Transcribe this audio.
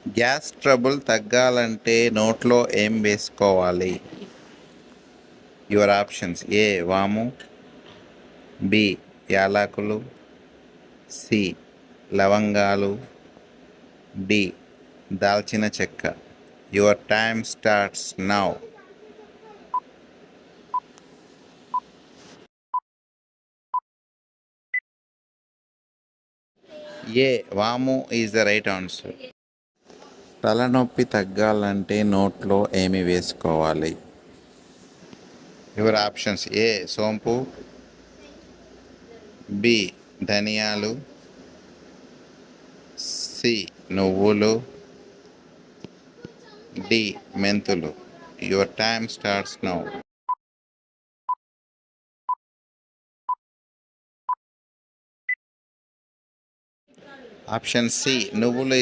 Gas trouble తగ్గాలంటే నోట్లో ఏం వేసుకోవాలి? యువర్ ఆప్షన్స్: ఏ వాము, బి యాలకులు, సి లవంగాలు, డి దాల్చిన చెక్క. Your time starts now. A వాము ఈజ్ ద రైట్ ఆన్సర్. తలనొప్పి తగ్గాలంటే నోట్లో ఏమి వేసుకోవాలి? యువర్ ఆప్షన్స్: ఏ సోంపు, బి ధనియాలు, సి నువ్వులు, డి మెంతులు. Your time starts now. Option C నువ్వులు